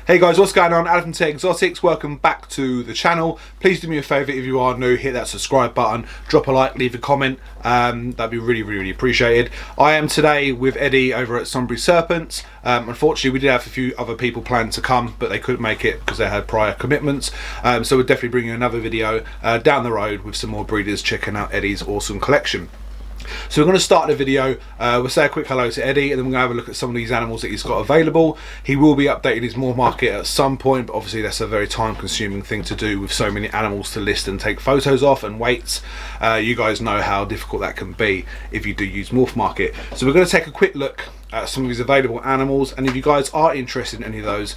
Hey guys, what's going on? Adam from Tech Exotics. Welcome back to the channel. Please do me a favour, if you are new, hit that subscribe button, drop a like, leave a comment. That'd be really appreciated. I am today with Eddie over at Sunbury Serpents. Unfortunately, we did have a few other people planned to come, but they couldn't make it because they had prior commitments. So we're definitely bringing another video down the road with some more breeders checking out Eddie's awesome collection. So we're going to start the video, we'll say a quick hello to Eddie, and then we're going to have a look at some of these animals that he's got available. He will be updating his morph market at some point, but obviously that's a very time consuming thing to do with so many animals to list and take photos of and weights. You guys know how difficult that can be if you do use morph market. So we're going to take a quick look at some of his available animals, and if you guys are interested in any of those,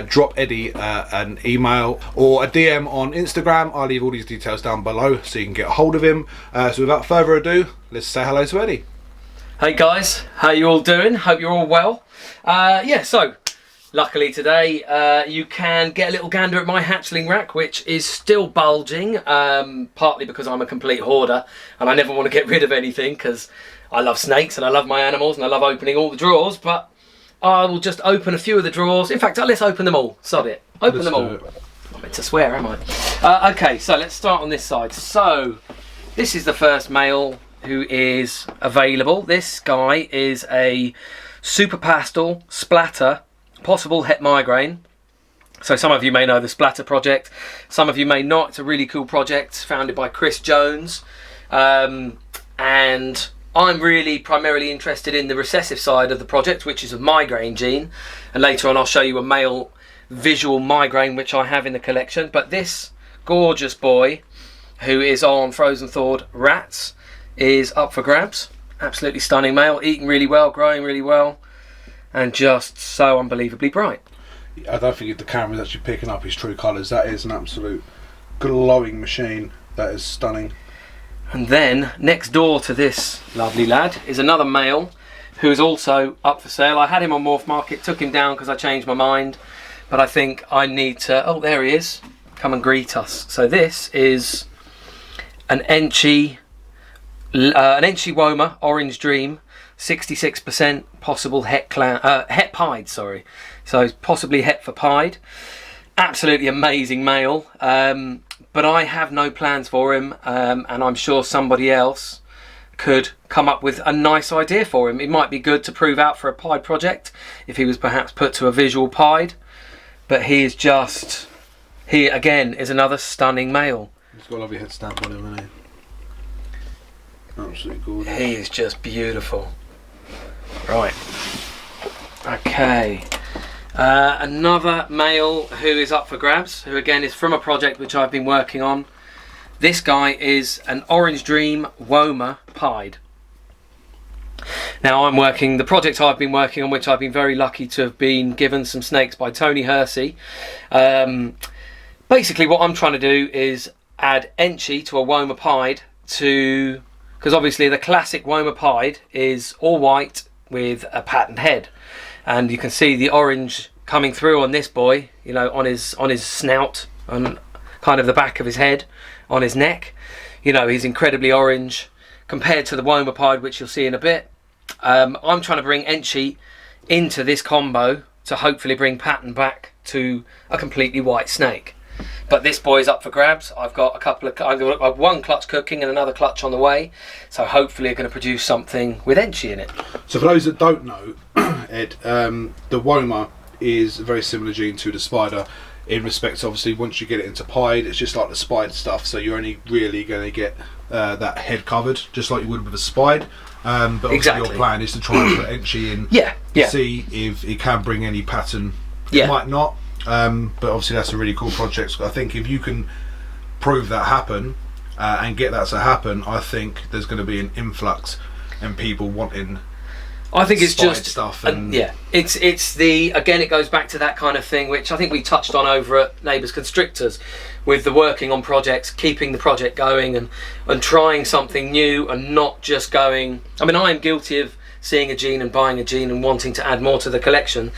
drop Eddie an email or a DM on Instagram. I'll leave all these details down below so you can get a hold of him. So without further ado, let's say hello to Eddie. Hey guys, how you all doing? Hope you're all well. Yeah, so luckily today you can get a little gander at my hatchling rack, which is still bulging, partly because I'm a complete hoarder and I never want to get rid of anything because I love snakes and I love my animals and I love opening all the drawers, but I will just open a few of the drawers. In fact, let's open them all. Sod it. Open them all. I'm not meant to swear, am I? Okay, so let's start on this side. So this is the first male who is available. This guy is a super pastel splatter, possible het migraine. So some of you may know the Splatter project, some of you may not. It's a really cool project founded by Chris Jones, and I'm really primarily interested in the recessive side of the project, which is a migraine gene, and later on I'll show you a male visual migraine which I have in the collection. But this gorgeous boy, who is on frozen thawed rats, is up for grabs. Absolutely stunning male, eating really well, growing really well, and just so unbelievably bright. I don't think the camera's actually picking up his true colours. That is an absolute glowing machine. That is stunning. And then next door to this lovely lad is another male who is also up for sale. I had him on Morph Market, took him down because I changed my mind, but I think I need to, oh there he is, come and greet us. So this is an Enchi Woma Orange Dream, 66% possible het pied, sorry. So possibly het for pied. Absolutely amazing male. But I have no plans for him, and I'm sure somebody else could come up with a nice idea for him. It might be good to prove out for a pied project if he was perhaps put to a visual pied, but he is just, he again is another stunning male. He's got a lovely head stamp on him, hasn't he? Absolutely gorgeous. He is just beautiful. Right. Okay. Another male who is up for grabs, who again is from a project which I've been working on. This guy is an Orange Dream Woma pied. Now the project I've been working on, which I've been very lucky to have been given some snakes by Tony Hersey. Basically what I'm trying to do is add Enchi to a Woma pied because obviously the classic Woma pied is all white with a patterned head. And you can see the orange coming through on this boy, you know, on his snout, on kind of the back of his head, on his neck. You know, he's incredibly orange compared to the Woma pied, which you'll see in a bit. I'm trying to bring Enchi into this combo to hopefully bring pattern back to a completely white snake. But this boy is up for grabs. I've got I've got one clutch cooking and another clutch on the way, so hopefully I'm going to produce something with Enchi in it. So for those that don't know, Ed, the Woma is a very similar gene to the spider in respect, obviously once you get it into pied, it's just like the spider stuff, so you're only really going to get that head covered just like you would with a spide. But obviously exactly. Your plan is to try and put Enchi in, see if it can bring any pattern. It might not. But obviously that's a really cool project. I think if you can prove that happen and get that to happen, I think there's going to be an influx and people wanting. I think it's just stuff, and it's the, again, it goes back to that kind of thing which I think we touched on over at Neighbours Constrictors, with the working on projects, keeping the project going and trying something new and not just going. I mean, I am guilty of seeing a gene and buying a gene and wanting to add more to the collection.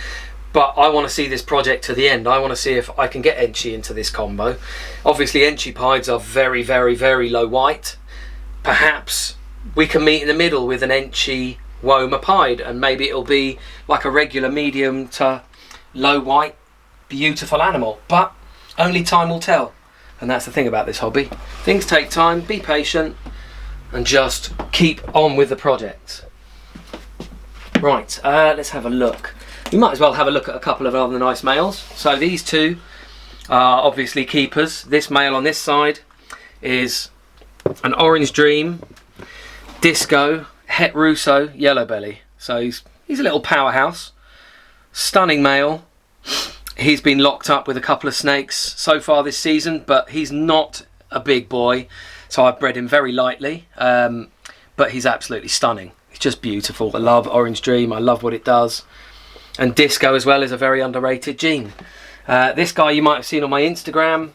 But I want to see this project to the end. I want to see if I can get Enchi into this combo. Obviously Enchi pieds are very low white. Perhaps we can meet in the middle with an Enchi Woma pied, and maybe it'll be like a regular medium to low white beautiful animal, but only time will tell. And that's the thing about this hobby. Things take time, be patient, and just keep on with the project. Right, let's have a look. We might as well have a look at a couple of other nice males. So these two are obviously keepers. This male on this side is an Orange Dream, Disco, Het Russo, Yellow Belly. So he's a little powerhouse. Stunning male. He's been locked up with a couple of snakes so far this season, but he's not a big boy, so I've bred him very lightly, but he's absolutely stunning. He's just beautiful. I love Orange Dream. I love what it does. And Disco as well is a very underrated gene. This guy you might have seen on my Instagram.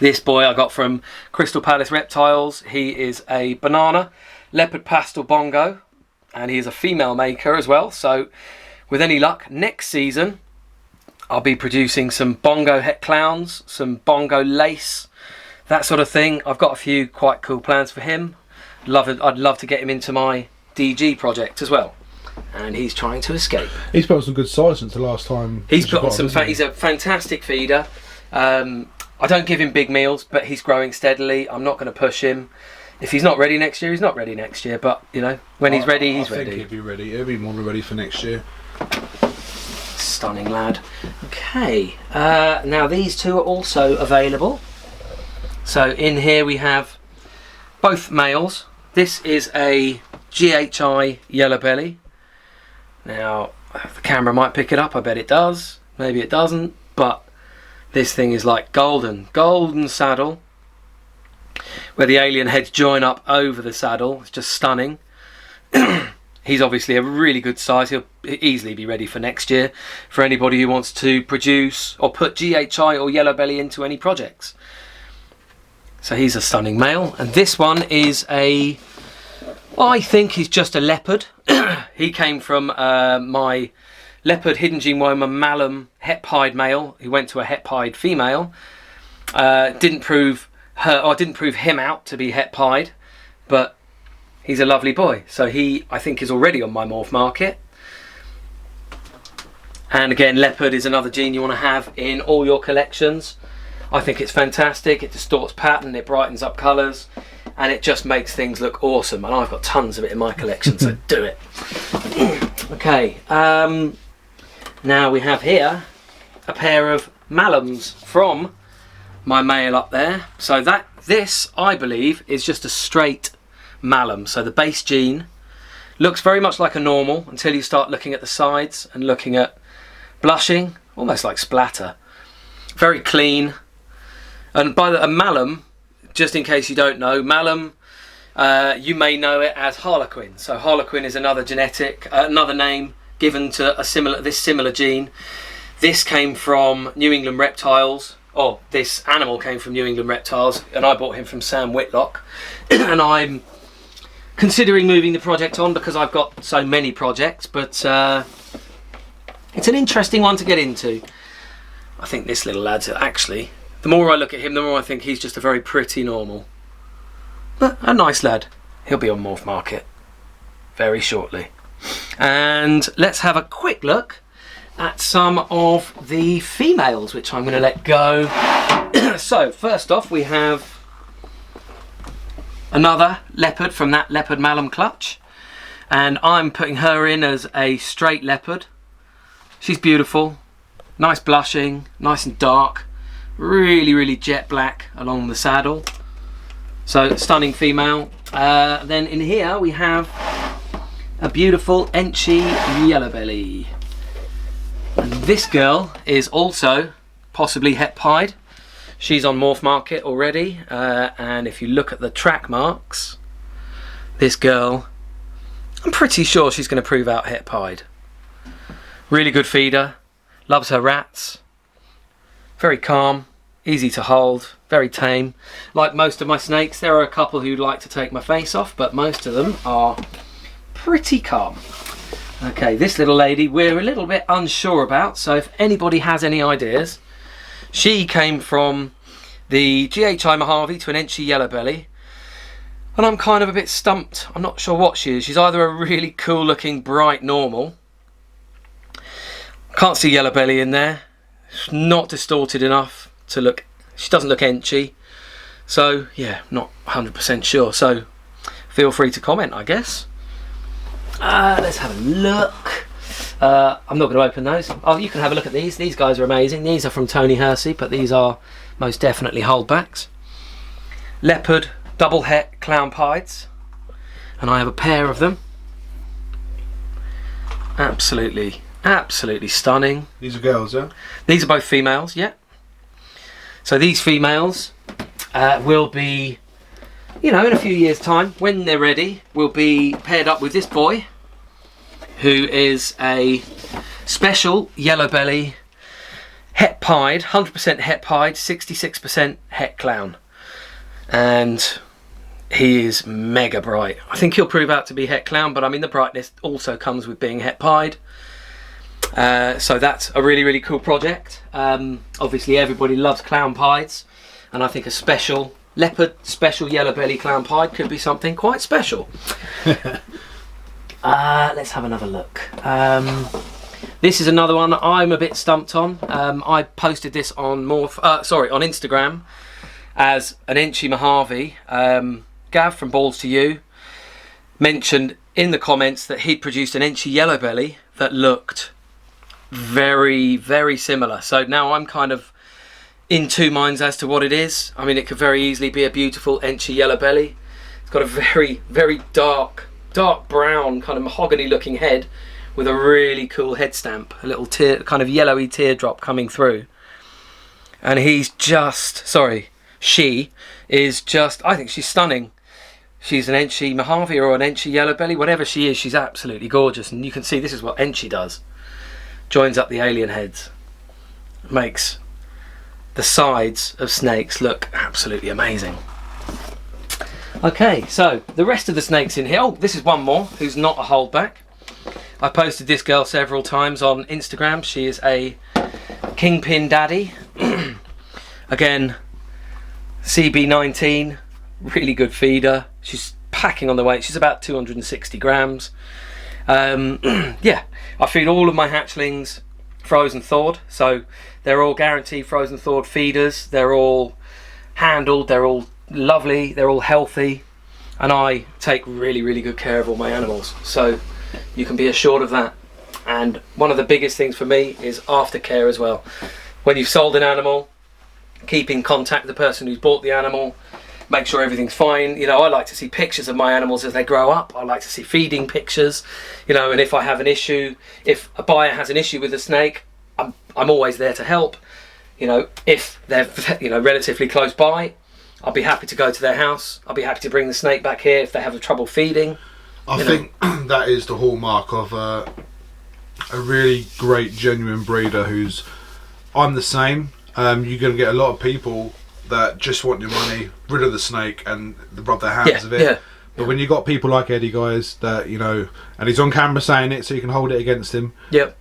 This boy I got from Crystal Palace Reptiles. He is a banana leopard pastel bongo, and he is a female maker as well. So with any luck, next season I'll be producing some bongo het clowns, some bongo lace, that sort of thing. I've got a few quite cool plans for him. I'd love to get him into my DG project as well. And he's trying to escape. He's put on some good size since the last time. He's put on some. He's a fantastic feeder. I don't give him big meals, but he's growing steadily. I'm not going to push him. If he's not ready next year, he's not ready next year. But you know, when he's ready, he's ready. I think he'll be ready. He'll be more ready for next year. Stunning lad. Okay, now these two are also available. So in here we have both males. This is a GHI Yellow Belly. Now the camera might pick it up, I bet it does, maybe it doesn't, but this thing is like golden saddle, where the alien heads join up over the saddle. It's just stunning. He's obviously a really good size. He'll easily be ready for next year for anybody who wants to produce or put GHI or Yellow Belly into any projects. So he's a stunning male. And this one is I think he's just a leopard. He came from my leopard hidden gene wormer Malum het pied male, who went to a het pied female. Didn't prove him out to be het pied, but he's a lovely boy. So he, I think, is already on my morph market. And again, leopard is another gene you want to have in all your collections. I think it's fantastic. It distorts pattern, it brightens up colours, and it just makes things look awesome. And I've got tons of it in my collection, so do it. Okay, now we have here a pair of Malums from my male up there. So this, I believe, is just a straight Malum. So the base gene looks very much like a normal until you start looking at the sides and looking at blushing, almost like splatter. Very clean. And by a Malum, just in case you don't know, Malum, you may know it as Harlequin. So Harlequin is another genetic, another name given to this similar gene. This came from New England Reptiles. Oh, this animal came from New England Reptiles, and I bought him from Sam Whitlock. And I'm considering moving the project on because I've got so many projects, but it's an interesting one to get into. I think this little lad's actually, the more I look at him, the more I think he's just a very pretty normal. But a nice lad. He'll be on Morph Market very shortly. And let's have a quick look at some of the females, which I'm going to let go. So first off, we have another leopard from that Leopard Malum clutch, and I'm putting her in as a straight leopard. She's beautiful, nice blushing, nice and dark, really jet black along the saddle. So stunning female. Then in here we have a beautiful Enchi Yellow Belly. And this girl is also possibly het pied. She's on Morph Market already, and if you look at the track marks, this girl, I'm pretty sure she's going to prove out het pied. Really good feeder, loves her rats, very calm, easy to hold, very tame. Like most of my snakes, there are a couple who'd like to take my face off, but most of them are pretty calm. Okay, this little lady we're a little bit unsure about, so if anybody has any ideas. She came from the GHI Mojave to an Enchi Yellow Belly, and I'm kind of a bit stumped. I'm not sure what she is. She's either a really cool looking bright normal, can't see Yellow Belly in there, not distorted enough to look. She doesn't look enchy. So yeah, not 100% sure. So feel free to comment, I guess. Let's have a look. I'm not going to open those. Oh, you can have a look at these. These guys are amazing. These are from Tony Hersey, but these are most definitely holdbacks. Leopard double het clown pieds, and I have a pair of them. Absolutely stunning. These are girls, yeah? These are both females, yeah. So these females will be, in a few years' time, when they're ready, will be paired up with this boy, who is a special yellow belly het pied, 100% het pied, 66% het clown. And he is mega bright. I think he'll prove out to be het clown, but I mean the brightness also comes with being het pied. So that's a really cool project. Obviously everybody loves clown pieds, and I think a special leopard, special yellow belly clown pied could be something quite special. Let's have another look. This is another one I'm a bit stumped on. I posted this on on Instagram as an Enchy Mojave. Gav from Balls to You mentioned in the comments that he'd produced an Enchy yellow belly that looked very similar. So now I'm kind of in two minds as to what it is. I mean, it could very easily be a beautiful Enchy yellow belly. It's got a very dark brown kind of mahogany looking head with a really cool head stamp, a little kind of yellowy teardrop coming through. And she is just, I think she's stunning. She's an Enchy Mojave or an Enchy yellow belly, whatever she is, she's absolutely gorgeous. And you can see this is what Enchy does. Joins up the alien heads. Makes the sides of snakes look absolutely amazing. Okay, so the rest of the snakes in here. Oh, this is one more who's not a holdback. I posted this girl several times on Instagram. She is a kingpin daddy. Again, CB19, really good feeder. She's packing on the weight. She's about 260 grams. Yeah, I feed all of my hatchlings frozen thawed, so they're all guaranteed frozen thawed feeders. They're all handled, they're all lovely, they're all healthy, and I take really good care of all my animals, so you can be assured of that. And one of the biggest things for me is aftercare as well. When you've sold an animal, keep in contact with the person who's bought the animal, make sure everything's fine. I like to see pictures of my animals as they grow up. I like to see feeding pictures, and if I have an issue, if a buyer has an issue with a snake, I'm always there to help. If they're relatively close by, I'll be happy to go to their house. I'll be happy to bring the snake back here if they have trouble feeding. I think that is the hallmark of a really great, genuine breeder I'm the same. You're going to get a lot of people that just want your money, rid of the snake, and rub their hands of it. Yeah. But when you got people like Eddie, guys, that and he's on camera saying it, so you can hold it against him. Yep.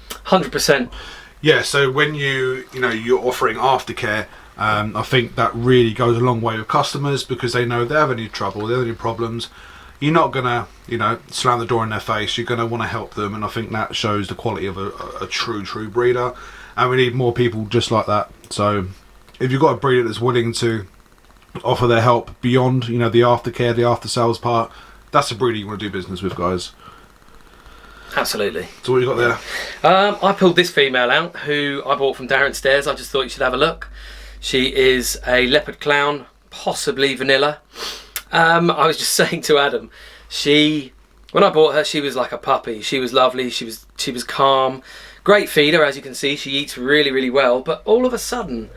100%. Yeah. So when you're offering aftercare, I think that really goes a long way with customers, because they know if they have any trouble, they have any problems, you're not gonna slam the door in their face. You're gonna want to help them, and I think that shows the quality of a true breeder. And we need more people just like that. So if you've got a breeder that's willing to offer their help beyond the aftercare, the after sales part, that's a breeder you want to do business with, guys. Absolutely. So what you got there? I pulled this female out, who I bought from Darren Stairs. I just thought you should have a look. She is a leopard clown, possibly vanilla. I was just saying to Adam, when I bought her, she was like a puppy. She was lovely. She was calm. Great feeder, as you can see. She eats really well. But all of a sudden,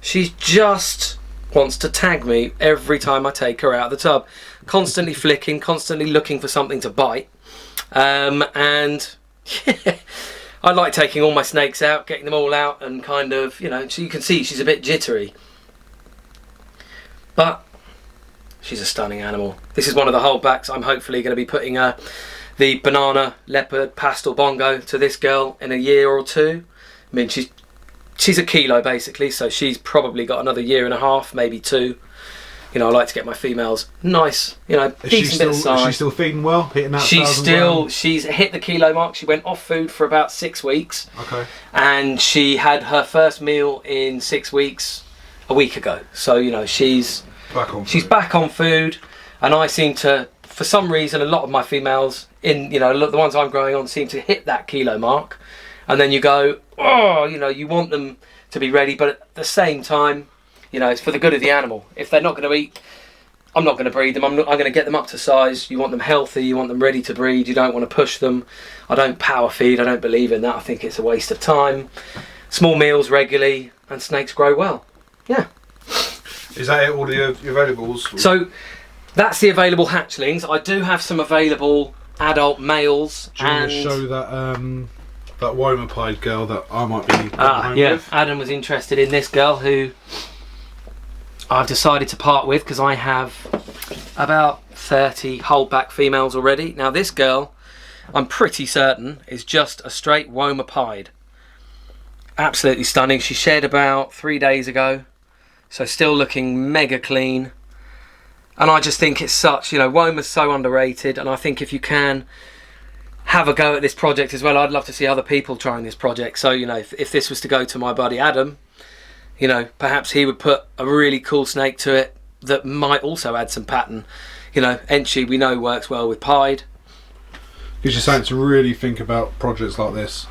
she just wants to tag me every time I take her out of the tub. Constantly flicking, constantly looking for something to bite. And yeah, I like taking all my snakes out, getting them all out, and kind of, so you can see she's a bit jittery. But she's a stunning animal. This is one of the holdbacks. I'm hopefully going to be putting the banana leopard pastel bongo to this girl in a year or two. I mean, she's a kilo basically, so she's probably got another year and a half, maybe two. You know, I like to get my females nice, you know, decent bit of size. Is she still feeding well, hitting that? She's hit the kilo mark. She went off food for about 6 weeks. Okay. And she had her first meal in 6 weeks a week ago. So, you know, she's back on food, and I seem to, for some reason, a lot of my females the ones I'm growing on seem to hit that kilo mark, and then you go, oh, you know, you want them to be ready, but at the same time, you know, it's for the good of the animal. If they're not going to eat, I'm not going to breed them. I'm going to get them up to size. You want them healthy. You want them ready to breed. You don't want to push them. I don't power feed. I don't believe in that. I think it's a waste of time. Small meals regularly, and snakes grow well. Yeah. Is that all your availables? So that's the available hatchlings. I do have some available adult males. Do you want to show that Woma-pied girl that I might be with? Adam was interested in this girl who I've decided to part with because I have about 30 holdback females already. Now this girl, I'm pretty certain, is just a straight Woma-pied. Absolutely stunning. She shed about 3 days ago, so still looking mega clean. And I just think it's such, you know, Woma's so underrated, and I think if you can have a go at this project as well, I'd love to see other people trying this project. So, you know, if this was to go to my buddy Adam, you know, perhaps he would put a really cool snake to it that might also add some pattern. You know, Enchi we know works well with pied. Gives you something to really think about projects like this,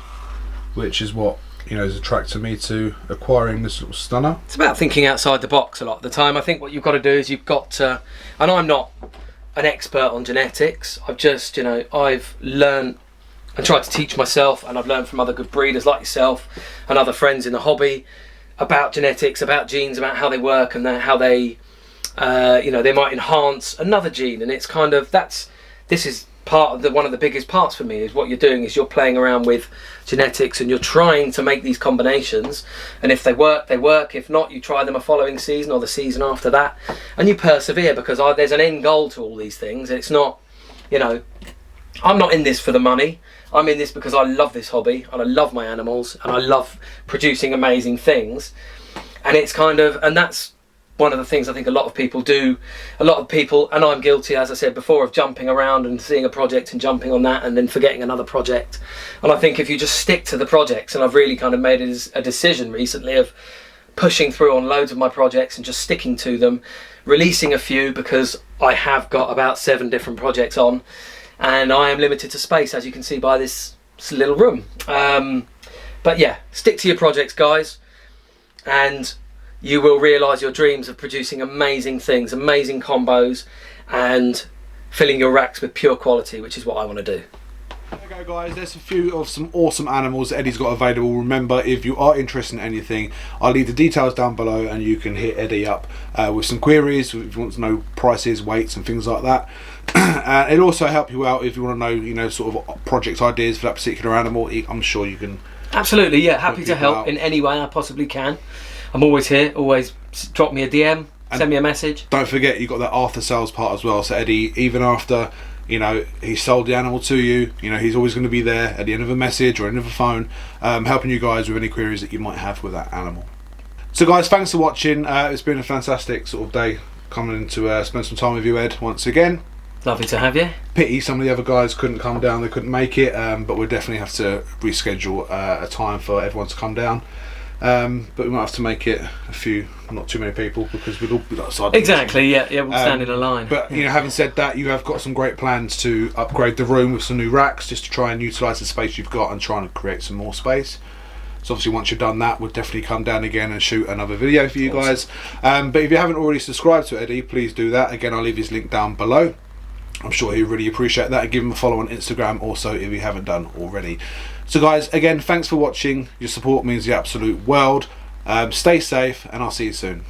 which is what, you know, has attracted me to acquiring this little stunner. It's about thinking outside the box a lot of the time. I think what you've got to do is you've got to, and I'm not an expert on genetics, I've just, you know, I've learned and tried to teach myself, and I've learned from other good breeders like yourself and other friends in the hobby about genetics, about genes, about how they work, and how they, you know, they might enhance another gene. And it's kind of, this is part of one of the biggest parts for me, is what you're doing is you're playing around with genetics and you're trying to make these combinations, and if they work, they work. If not, you try them a following season or the season after that, and you persevere, because there's an end goal to all these things. It's not, you know, I'm not in this for the money. I'm in this because I love this hobby and I love my animals and I love producing amazing things. And it's kind of, and that's one of the things I think a lot of people do. A lot of people, and I'm guilty, as I said before, of jumping around and seeing a project and jumping on that and then forgetting another project. And I think if you just stick to the projects, and I've really kind of made it a decision recently of pushing through on loads of my projects and just sticking to them, releasing a few, because I have got about 7 different projects on, and I am limited to space, as you can see by this little room. But yeah, stick to your projects, guys, and you will realise your dreams of producing amazing things, amazing combos, and filling your racks with pure quality, which is what I want to do. There you go, guys. There's a few of some awesome animals that Eddie's got available. Remember, if you are interested in anything, I'll leave the details down below and you can hit Eddie up with some queries if you want to know prices, weights and things like that. And it'll also help you out if you want to know, you know, sort of project ideas for that particular animal. I'm sure you can. Absolutely, yeah. Happy to help in any way I possibly can. I'm always here. Always drop me a DM, send me a message. Don't forget, you've got that after sales part as well. So Eddie, even after, you know, he sold the animal to you, you know, he's always going to be there at the end of a message or end of a phone, helping you guys with any queries that you might have with that animal. So guys, thanks for watching. It's been a fantastic sort of day coming in to spend some time with you, Ed, once again. Lovely to have you. Pity some of the other guys couldn't come down, they couldn't make it, but we'll definitely have to reschedule a time for everyone to come down. But we might have to make it a few, not too many people, because we'd all be outside. Exactly, yeah, we'll stand in a line. But you know, having said that, you have got some great plans to upgrade the room with some new racks, just to try and utilise the space you've got and trying to create some more space. So obviously once you've done that, we'll definitely come down again and shoot another video for you guys. But if you haven't already subscribed to Eddie, please do that. Again, I'll leave his link down below. I'm sure he'll really appreciate that, and give him a follow on Instagram also if you haven't done already. So guys, again, thanks for watching. Your support means the absolute world. Stay safe, and I'll see you soon.